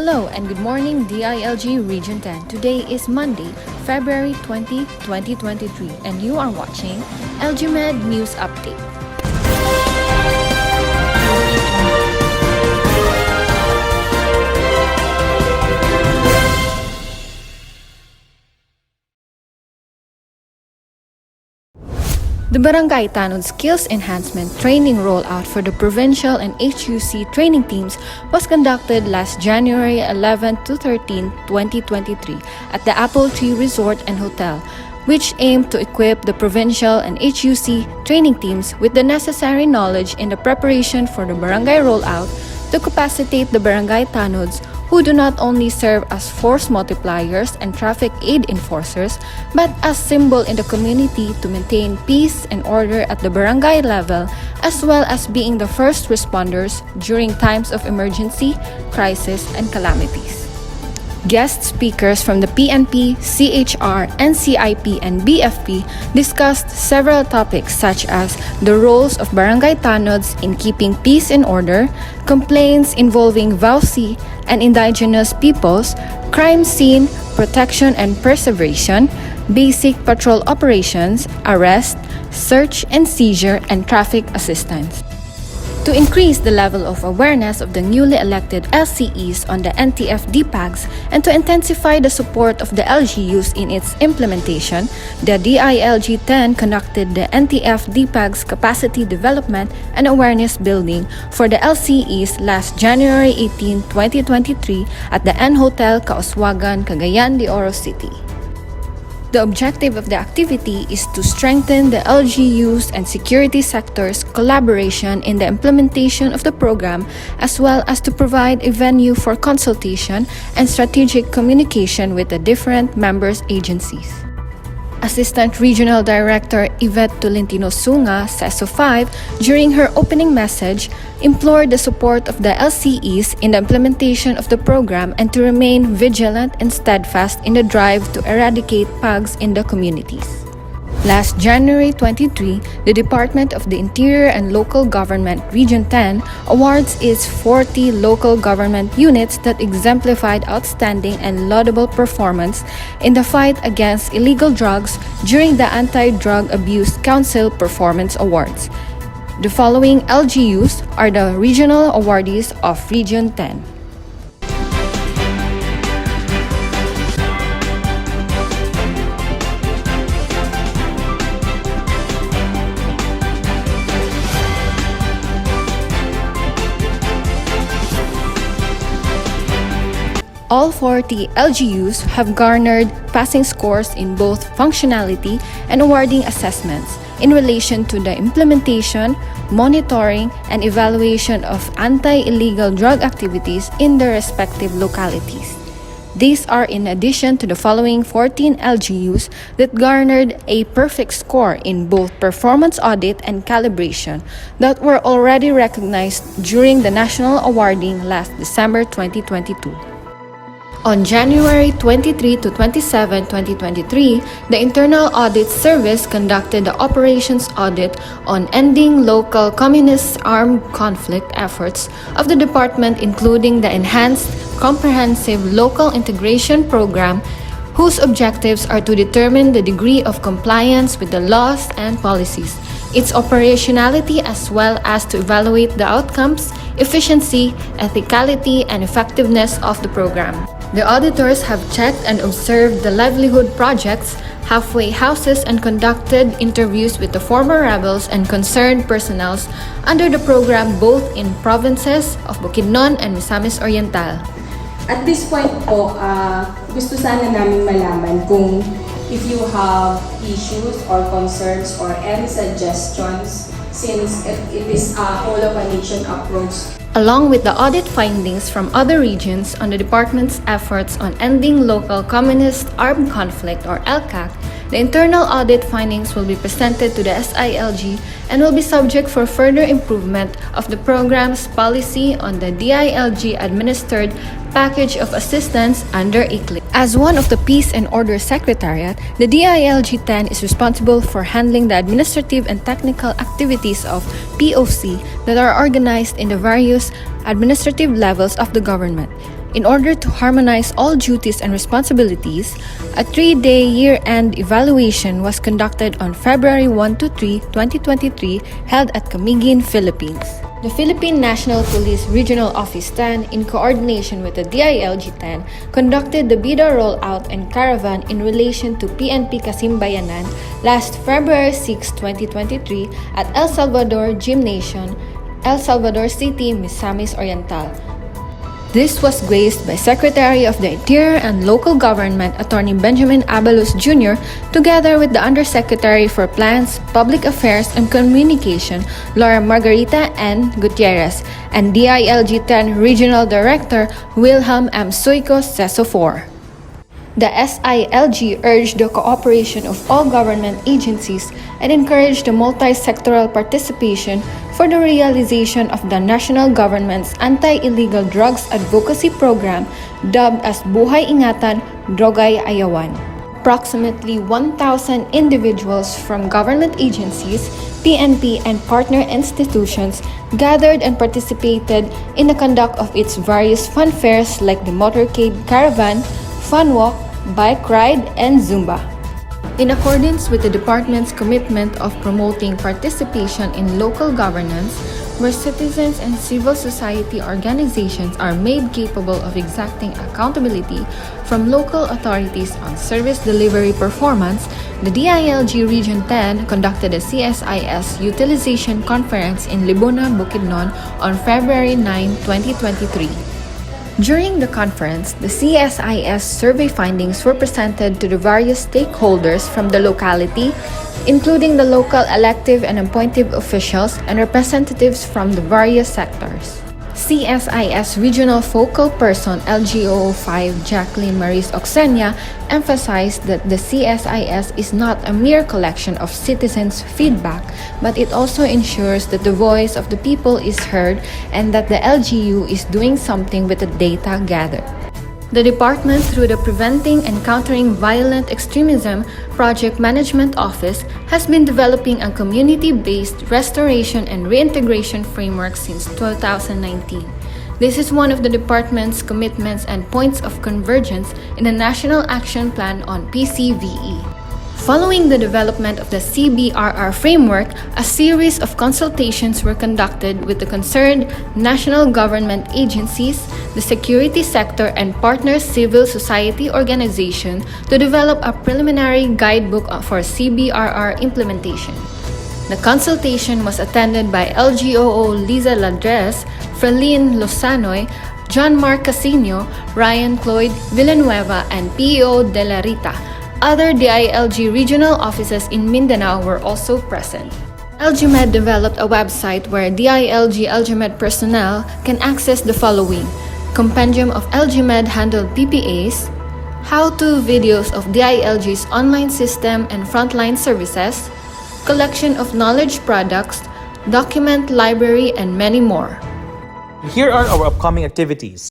Hello and good morning DILG Region 10. Today is Monday, February 20, 2023 and you are watching LGMED News Update. The Barangay Tanod Skills Enhancement Training Rollout for the Provincial and HUC training teams was conducted last January 11 to 13, 2023 at the Apple Tree Resort and Hotel, which aimed to equip the provincial and HUC training teams with the necessary knowledge in the preparation for the barangay rollout to capacitate the barangay tanods who do not only serve as force multipliers and traffic aid enforcers, but as symbol in the community to maintain peace and order at the barangay level, as well as being the first responders during times of emergency, crisis, and calamities. Guest speakers from the PNP, CHR, NCIP, and BFP discussed several topics such as the roles of barangay tanods in keeping peace and order, complaints involving VAUC and indigenous peoples, crime scene protection and preservation, basic patrol operations, arrest, search and seizure, and traffic assistance. To increase the level of awareness of the newly elected LCEs on the NTF DPAGs and to intensify the support of the LGUs in its implementation, the DILG-10 conducted the NTF DPAGs Capacity Development and Awareness Building for the LCEs last January 18, 2023 at the N Hotel, Kauswagan, Cagayan de Oro City. The objective of the activity is to strengthen the LGUs and security sector's collaboration in the implementation of the program, as well as to provide a venue for consultation and strategic communication with the different members' agencies. Assistant Regional Director Yvette Tolentino Sunga, CESO 5, during her opening message, implored the support of the LCEs in the implementation of the program and to remain vigilant and steadfast in the drive to eradicate PAGs in the communities. Last January 23, the Department of the Interior and Local Government Region 10 awards its 40 local government units that exemplified outstanding and laudable performance in the fight against illegal drugs during the Anti-Drug Abuse Council Performance Awards. The following LGUs are the regional awardees of Region 10. All 40 LGUs have garnered passing scores in both functionality and awarding assessments in relation to the implementation, monitoring, and evaluation of anti-illegal drug activities in their respective localities. These are in addition to the following 14 LGUs that garnered a perfect score in both performance audit and calibration that were already recognized during the national awarding last December 2022. On January 23 to 27, 2023, the Internal Audit Service conducted the operations audit on ending local communist armed conflict efforts of the department, including the Enhanced Comprehensive Local Integration Program, whose objectives are to determine the degree of compliance with the laws and policies, its operationality, as well as to evaluate the outcomes, efficiency, ethicality, and effectiveness of the program. The auditors have checked and observed the livelihood projects, halfway houses, and conducted interviews with the former rebels and concerned personnel under the program both in provinces of Bukidnon and Misamis Oriental. At this point po, gusto sana namin malaman kung if you have issues or concerns or any suggestions since it is a whole of a nation approach. Along with the audit findings from other regions on the department's efforts on ending local communist armed conflict or LCAC, the internal audit findings will be presented to the SILG and will be subject for further improvement of the program's policy on the DILG administered package of assistance under ICLIP. As one of the Peace and Order Secretariat, the DILG-10 is responsible for handling the administrative and technical activities of POC that are organized in the various administrative levels of the government. In order to harmonize all duties and responsibilities, a 3-day year-end evaluation was conducted on February 1 to 3, 2023, held at Camiguin, Philippines. The Philippine National Police Regional Office 10, in coordination with the DILG-10, conducted the BIDA rollout and caravan in relation to PNP Kasimbayanan last February 6, 2023 at El Salvador Gymnasium, El Salvador City, Misamis Oriental. This was graced by Secretary of the Interior and Local Government Attorney Benjamin Abalos Jr. together with the Undersecretary for Plans, Public Affairs and Communication, Laura Margarita N. Gutierrez, and DILG-10 Regional Director Wilhelm M. Suico Cesofor. The SILG urged the cooperation of all government agencies and encouraged the multi-sectoral participation for the realization of the national government's anti-illegal drugs advocacy program dubbed as Buhay Ingatan, Drogay Ayawan. Approximately 1,000 individuals from government agencies, PNP, and partner institutions gathered and participated in the conduct of its various fun fairs like the motorcade caravan, fun walk, bike ride, and Zumba. In accordance with the department's commitment of promoting participation in local governance, where citizens and civil society organizations are made capable of exacting accountability from local authorities on service delivery performance, the DILG Region 10 conducted a CSIS Utilization Conference in Libuna, Bukidnon on February 9, 2023. During the conference, the CSIS survey findings were presented to the various stakeholders from the locality, including the local elective and appointive officials and representatives from the various sectors. CSIS Regional Focal Person LGO5 Jacqueline Maris Oxenia emphasized that the CSIS is not a mere collection of citizens' feedback, but it also ensures that the voice of the people is heard and that the LGU is doing something with the data gathered. The department, through the Preventing and Countering Violent Extremism Project Management Office, has been developing a community-based restoration and reintegration framework since 2019. This is one of the department's commitments and points of convergence in the National Action Plan on PCVE. Following the development of the CBRR framework, a series of consultations were conducted with the concerned national government agencies, the security sector, and partner civil society organizations to develop a preliminary guidebook for CBRR implementation. The consultation was attended by LGOO Liza Ladres, Frelin Lozanoy, John Mark Casino, Ryan Cloyd Villanueva, and PEO De La Rita. Other DILG regional offices in Mindanao were also present. LGMED developed a website where DILG LGMED personnel can access the following: Compendium of LGMED handled PPAs, how-to videos of DILG's online system and frontline services, collection of knowledge products, document library, and many more. Here are our upcoming activities.